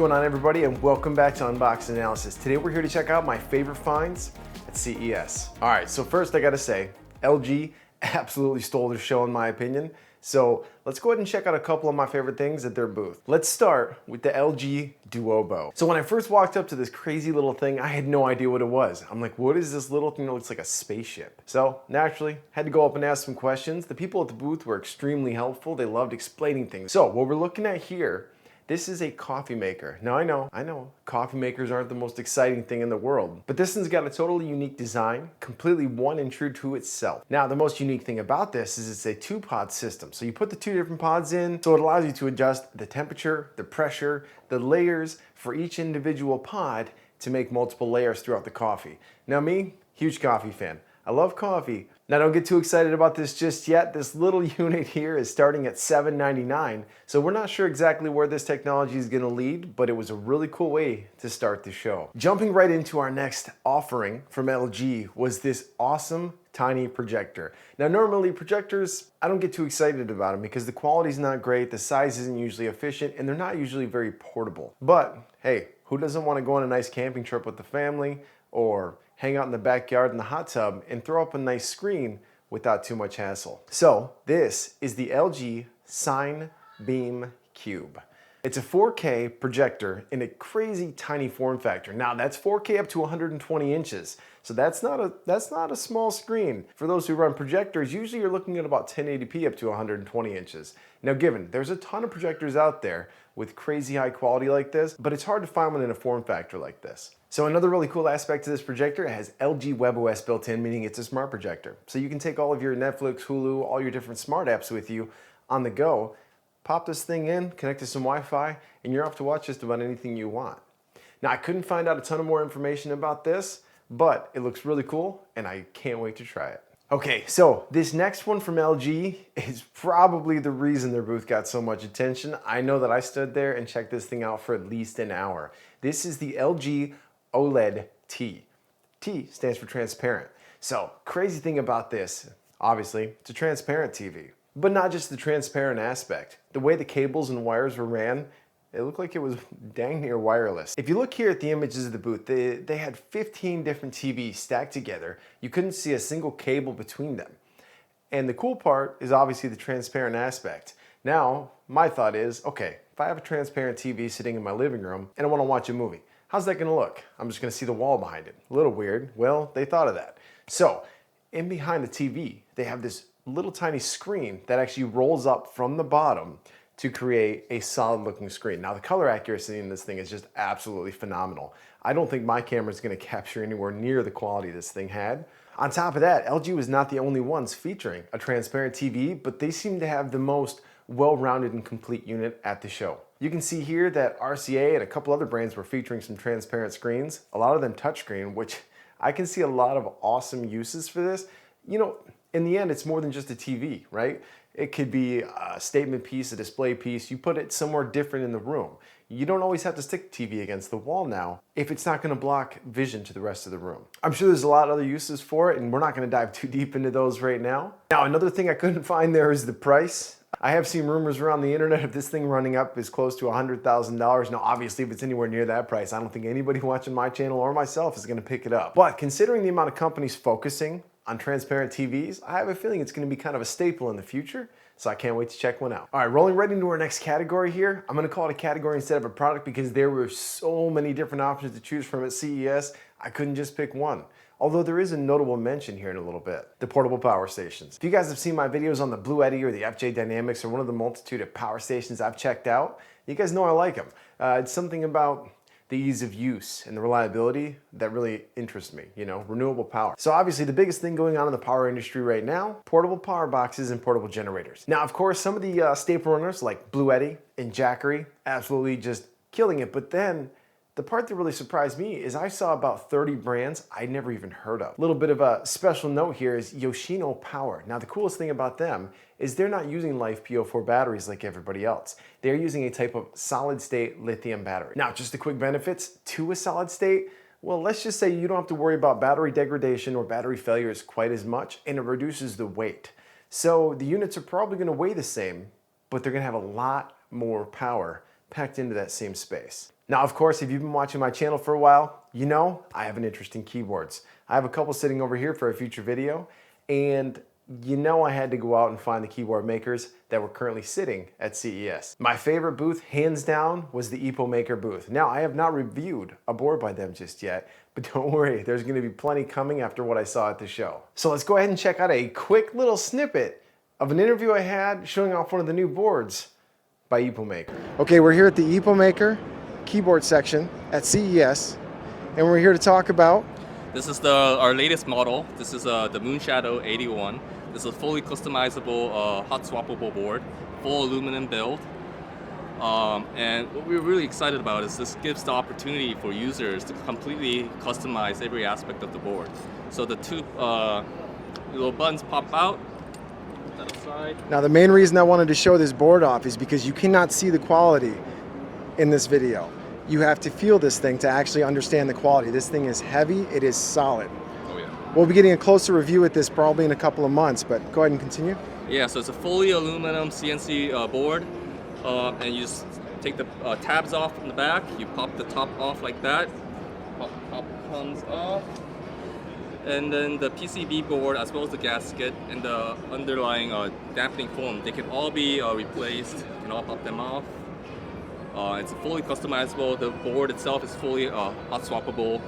going on, everybody, and welcome back to Unboxing Analysis. Today we're here to check out my favorite finds at CES. All right, so first I gotta say, LG absolutely stole the show in my opinion. So let's go ahead and check out a couple of my favorite things at their booth. Let's start with the LG Duobo. So when I first walked up to this crazy little thing, I had no idea what it was. I'm like, what is this little thing that looks like a spaceship? So naturally, had to go up and ask some questions. The people at the booth were extremely helpful. They loved explaining things. So what we're looking at here, this is a coffee maker. Now I know, coffee makers aren't the most exciting thing in the world, but this one's got a totally unique design, completely one and true to itself. Now the most unique thing about this is it's a 2-pod system. So you put the 2 different pods in, so it allows you to adjust the temperature, the pressure, the layers for each individual pod to make multiple layers throughout the coffee. Now me, huge coffee fan. I love coffee. Now don't get too excited about this just yet. This little unit here is starting at $7.99, so we're not sure exactly where this technology is gonna lead, but it was a really cool way to start the show. Jumping right into our next offering from LG was this awesome tiny projector. Now normally projectors, I don't get too excited about them because the quality's not great, the size isn't usually efficient, and they're not usually very portable. But hey, who doesn't want to go on a nice camping trip with the family or hang out in the backyard in the hot tub and throw up a nice screen without too much hassle? So this is the LG Sine Beam Cube. It's a 4K projector in a crazy tiny form factor. Now that's 4K up to 120 inches. So that's not a small screen. For those who run projectors, usually you're looking at about 1080p up to 120 inches. Now given, there's a ton of projectors out there with crazy high quality like this, but it's hard to find one in a form factor like this. So another really cool aspect to this projector, it has LG WebOS built in, meaning it's a smart projector. So you can take all of your Netflix, Hulu, all your different smart apps with you on the go, pop this thing in, connect to some Wi-Fi, and you're off to watch just about anything you want. Now I couldn't find out a ton of more information about this, but it looks really cool and I can't wait to try it. Okay, so this next one from LG is probably the reason their booth got so much attention. I know that I stood there and checked this thing out for at least an hour. This is the LG OLED T. T stands for transparent. So crazy thing about this, obviously, it's a transparent TV, but not just the transparent aspect. The way the cables and wires were ran, it looked like it was dang near wireless. If you look here at the images of the booth, they had 15 different TVs stacked together. You couldn't see a single cable between them. And the cool part is obviously the transparent aspect. Now, my thought is, okay, if I have a transparent TV sitting in my living room and I want to watch a movie, how's that gonna look? I'm just gonna see the wall behind it. A little weird. Well, they thought of that. So, in behind the TV, they have this little tiny screen that actually rolls up from the bottom to create a solid looking screen. Now the color accuracy in this thing is just absolutely phenomenal. I don't think my camera is gonna capture anywhere near the quality this thing had. On top of that, LG was not the only ones featuring a transparent TV, but they seem to have the most well-rounded and complete unit at the show. You can see here that RCA and a couple other brands were featuring some transparent screens, a lot of them touchscreen, which I can see a lot of awesome uses for this. You know, in the end, it's more than just a TV, right? It could be a statement piece, a display piece. You put it somewhere different in the room. You don't always have to stick the TV against the wall now if it's not gonna block vision to the rest of the room. I'm sure there's a lot of other uses for it and we're not gonna dive too deep into those right now. Now, another thing I couldn't find there is the price. I have seen rumors around the internet of this thing running up as close to $100,000. Now, obviously, if it's anywhere near that price, I don't think anybody watching my channel or myself is gonna pick it up. But considering the amount of companies focusing on transparent TVs, I have a feeling it's gonna be kind of a staple in the future, so I can't wait to check one out. All right, rolling right into our next category here. I'm gonna call it a category instead of a product because there were so many different options to choose from at CES, I couldn't just pick one. Although there is a notable mention here in a little bit, the portable power stations. If you guys have seen my videos on the Blue Eddy or the FJ Dynamics or one of the multitude of power stations I've checked out, you guys know I like them. It's something about the ease of use and the reliability that really interests me, you know, renewable power. So obviously the biggest thing going on in the power industry right now, portable power boxes and portable generators. Now, of course, some of the staple runners like Blue Eddy and Jackery, absolutely just killing it. But then the part that really surprised me is I saw about 30 brands I'd never even heard of. A little bit of a special note here is Yoshino Power. Now the coolest thing about them is they're not using LiFePO4 batteries like everybody else. They're using a type of solid state lithium battery. Now just the quick benefits to a solid state, well, let's just say you don't have to worry about battery degradation or battery failures quite as much, and it reduces the weight. So the units are probably gonna weigh the same, but they're gonna have a lot more power packed into that same space. Now, of course, if you've been watching my channel for a while, you know I have an interest in keyboards. I have a couple sitting over here for a future video, and you know I had to go out and find the keyboard makers that were currently sitting at CES. My favorite booth, hands down, was the EpoMaker booth. Now, I have not reviewed a board by them just yet, but don't worry, there's gonna be plenty coming after what I saw at the show. So let's go ahead and check out a quick little snippet of an interview I had showing off one of the new boards by EpoMaker. Okay, we're here at the EpoMaker keyboard section at CES, and we're here to talk about. This is our latest model. This is the Moonshadow 81. This is a fully customizable, hot swappable board, full aluminum build. And what we're really excited about is this gives the opportunity for users to completely customize every aspect of the board. So the two little buttons pop out. Put that aside. Now the main reason I wanted to show this board off is because you cannot see the quality in this video. You have to feel this thing to actually understand the quality. This thing is heavy, it is solid. Oh yeah. We'll be getting a closer review at this probably in a couple of months, but go ahead and continue. Yeah, so it's a fully aluminum CNC board, and you just take the tabs off from the back, you pop the top off like that, pop comes off, and then the PCB board as well as the gasket and the underlying dampening foam, they can all be replaced, you can all pop them off. It's fully customizable. The board itself is fully hot swappable,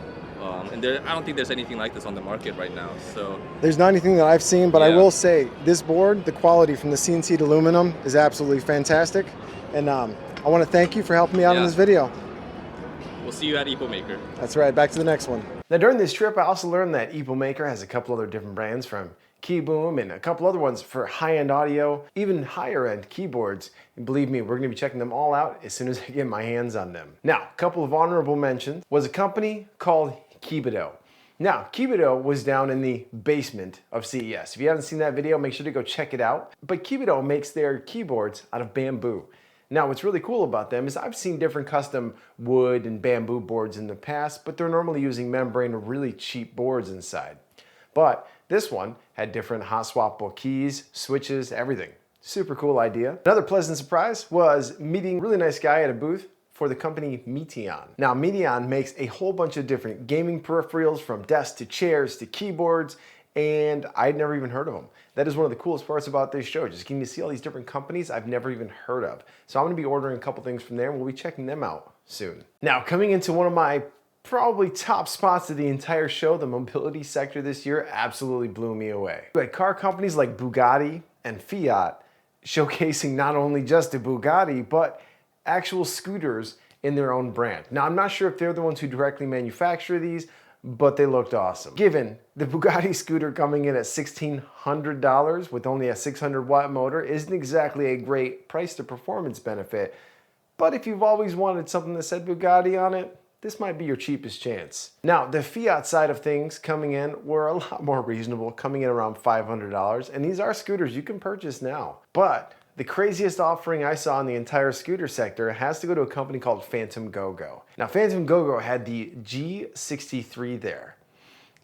and I don't think there's anything like this on the market right now. So there's not anything that I've seen, but yeah. I will say this board, the quality from the CNC'd aluminum is absolutely fantastic, and I want to thank you for helping me out in this video. We'll see you at EpoMaker. That's right. Back to the next one. Now during this trip, I also learned that EpoMaker has a couple other different brands from Keyboom and a couple other ones for high-end audio, even higher-end keyboards. And believe me, we're going to be checking them all out as soon as I get my hands on them. Now, a couple of honorable mentions was a company called Keyboom. Now, Keyboom was down in the basement of CES. If you haven't seen that video, make sure to go check it out. But Keyboom makes their keyboards out of bamboo. Now, what's really cool about them is I've seen different custom wood and bamboo boards in the past, but they're normally using membrane or really cheap boards inside. But this one had different hot swappable keys, switches, everything. Super cool idea. Another pleasant surprise was meeting a really nice guy at a booth for the company Meteon. Now Meteon makes a whole bunch of different gaming peripherals from desks to chairs to keyboards, and I'd never even heard of them. That is one of the coolest parts about this show, just getting to see all these different companies I've never even heard of. So I'm gonna be ordering a couple things from there and we'll be checking them out soon. Now coming into one of my probably top spots of the entire show, the mobility sector this year absolutely blew me away. We had car companies like Bugatti and Fiat showcasing not only just a Bugatti, but actual scooters in their own brand. Now, I'm not sure if they're the ones who directly manufacture these, but they looked awesome. Given the Bugatti scooter coming in at $1,600 with only a 600-watt motor isn't exactly a great price to performance benefit, but if you've always wanted something that said Bugatti on it, this might be your cheapest chance. Now, the Fiat side of things coming in were a lot more reasonable, coming in around $500, and these are scooters you can purchase now. But the craziest offering I saw in the entire scooter sector has to go to a company called Phantom Go-Go. Now, Phantom Go-Go had the G63 there.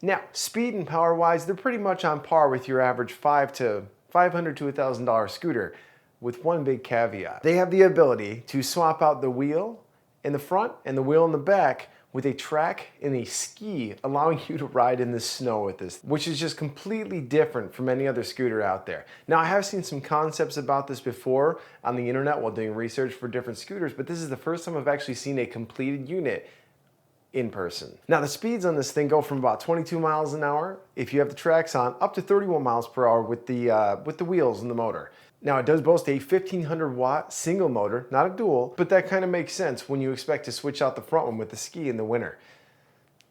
Now, speed and power-wise, they're pretty much on par with your average $500 to $1,000 scooter, with one big caveat. They have the ability to swap out the wheel in the front and the wheel in the back with a track and a ski, allowing you to ride in the snow with this, which is just completely different from any other scooter out there. Now, I have seen some concepts about this before on the internet while doing research for different scooters, but this is the first time I've actually seen a completed unit in person. Now, the speeds on this thing go from about 22 miles an hour if you have the tracks on, up to 31 miles per hour with the wheels and the motor. Now, it does boast a 1,500-watt single motor, not a dual, but that kind of makes sense when you expect to switch out the front one with the ski in the winter.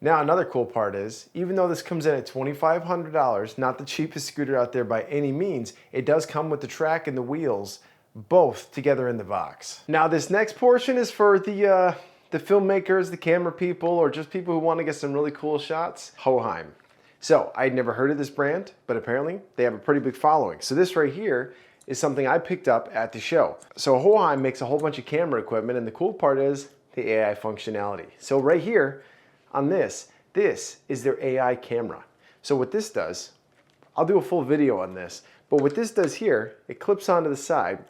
Now, another cool part is, even though this comes in at $2,500, not the cheapest scooter out there by any means, it does come with the track and the wheels, both together in the box. Now, this next portion is for the filmmakers, the camera people, or just people who want to get some really cool shots. Hoheim. So, I'd never heard of this brand, but apparently they have a pretty big following. So this right here is something I picked up at the show. So Hoheim makes a whole bunch of camera equipment, and the cool part is the AI functionality. So right here on this is their AI camera. So what this does, I'll do a full video on this, but what this does here, it clips onto the side,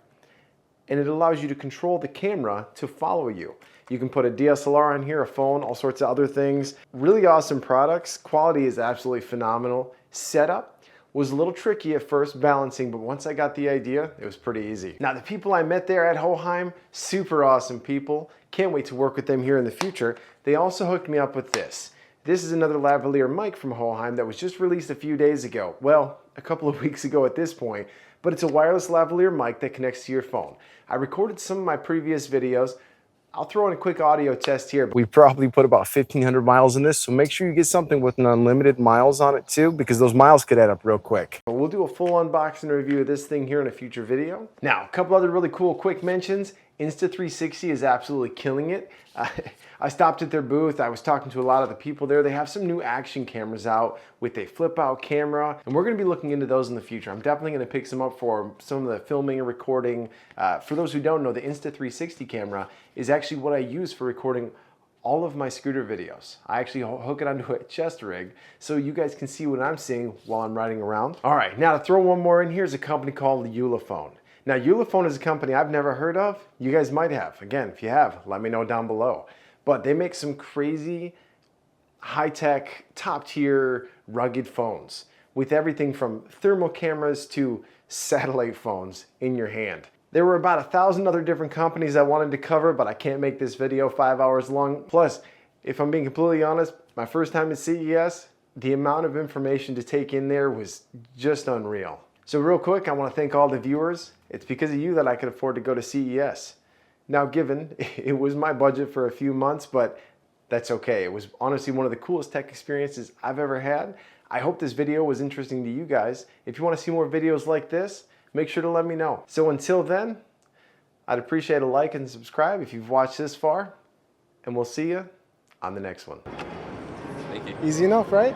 and it allows you to control the camera to follow you. You can put a DSLR on here, a phone, all sorts of other things. Really awesome products. Quality is absolutely phenomenal. Setup was a little tricky at first, balancing, but once I got the idea, it was pretty easy. Now, the people I met there at Hoheim, super awesome people. Can't wait to work with them here in the future. They also hooked me up with this. This is another lavalier mic from Hoheim that was just released a few days ago. Well, a couple of weeks ago at this point, but it's a wireless lavalier mic that connects to your phone. I recorded some of my previous videos. I'll throw in a quick audio test here. We probably put about 1,500 miles in this, so make sure you get something with an unlimited miles on it too, because those miles could add up real quick. We'll do a full unboxing review of this thing here in a future video. Now, a couple other really cool quick mentions. Insta360 is absolutely killing it. I stopped at their booth. I was talking to a lot of the people there. They have some new action cameras out with a flip out camera, and we're gonna be looking into those in the future. I'm definitely gonna pick some up for some of the filming and recording. For those who don't know, the Insta360 camera is actually what I use for recording all of my scooter videos. I actually hook it onto a chest rig so you guys can see what I'm seeing while I'm riding around. All right, now to throw one more in, here's a company called Ulefone. Now, Ulefone is a company I've never heard of. You guys might have. Again, if you have, let me know down below. But they make some crazy, high-tech, top-tier, rugged phones with everything from thermal cameras to satellite phones in your hand. There were about 1,000 other different companies I wanted to cover, but I can't make this video 5 hours long. Plus, if I'm being completely honest, my first time at CES, the amount of information to take in there was just unreal. So real quick, I want to thank all the viewers. It's because of you that I could afford to go to CES. Now, given it was my budget for a few months, but that's okay. It was honestly one of the coolest tech experiences I've ever had. I hope this video was interesting to you guys. If you want to see more videos like this, make sure to let me know. So until then, I'd appreciate a like and subscribe if you've watched this far, and we'll see you on the next one. Thank you. Easy enough, right?